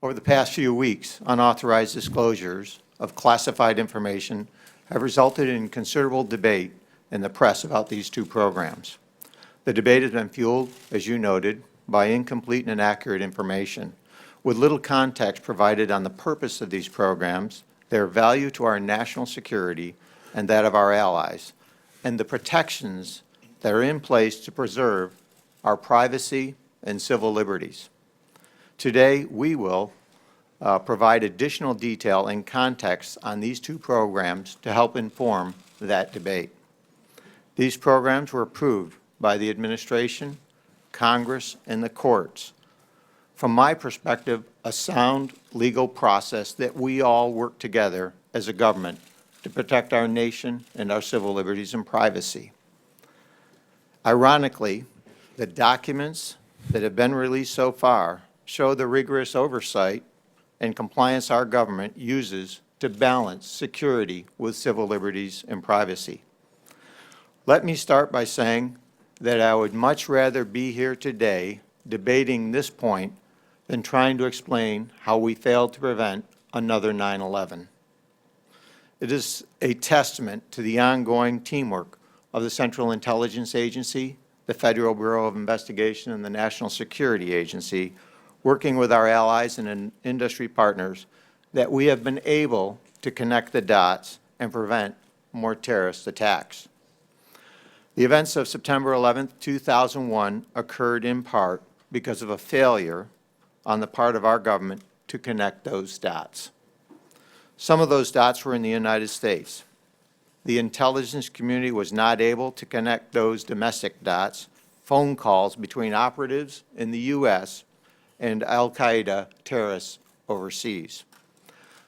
Over the past few weeks, unauthorized disclosures of classified information have resulted in considerable debate in the press about these two programs. The debate has been fueled, as you noted, by incomplete and inaccurate information, with little context provided on the purpose of these programs, their value to our national security and that of our allies, and the protections that are in place to preserve our privacy and civil liberties. Today, we will provide additional detail and context on these two programs to help inform that debate. These programs were approved by the administration, Congress, and the courts. From my perspective, a sound legal process that we all work together as a government to protect our nation and our civil liberties and privacy. Ironically, the documents that have been released so far show the rigorous oversight and compliance our government uses to balance security with civil liberties and privacy. Let me start by saying that I would much rather be here today debating this point than trying to explain how we failed to prevent another 9/11. It is a testament to the ongoing teamwork of the Central Intelligence Agency, the Federal Bureau of Investigation, and the National Security Agency, working with our allies and industry partners, that we have been able to connect the dots and prevent more terrorist attacks. The events of September 11, 2001 occurred in part because of a failure on the part of our government to connect those dots. Some of those dots were in the United States. The intelligence community was not able to connect those domestic dots, phone calls between operatives in the U.S. and al-Qaeda terrorists overseas.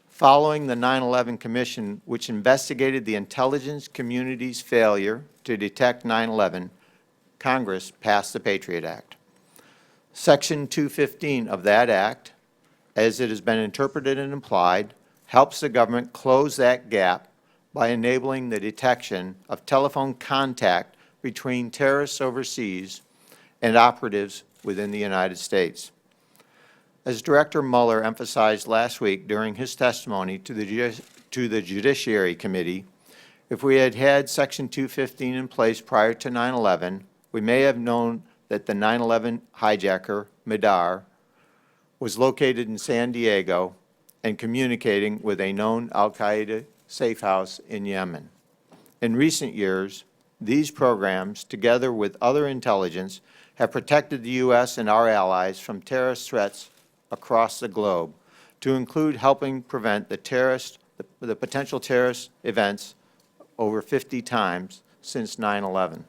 Following the 9/11 Commission, which investigated the intelligence community's failure to detect 9/11, Congress passed the Patriot Act. Section 215 of that act, as it has been interpreted and applied, helps the government close that gap by enabling the detection of telephone contact between terrorists overseas and operatives within the United States. As Director Mueller emphasized last week during his testimony to the Judiciary Committee, if we had had Section 215 in place prior to 9/11, we may have known that the 9/11 hijacker, Madar, was located in San Diego and communicating with a known al-Qaeda safe house in Yemen. In recent years, these programs, together with other intelligence, have protected the U.S. and our allies from terrorist threats across the globe, to include helping prevent the potential terrorist events over 50 times since 9/11.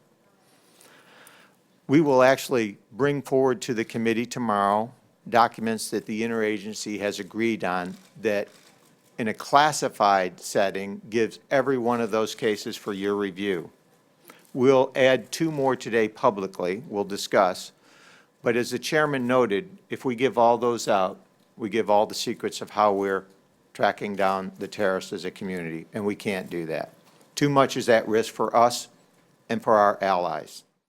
We will actually bring forward to the committee tomorrow documents that the interagency has agreed on that in a classified setting gives every one of those cases for your review. We'll add 2 more today publicly, we'll discuss, but as the chairman noted, if we give all those out, we give all the secrets of how we're tracking down the terrorists as a community, and we can't do that. Too much is at risk for us and for our allies.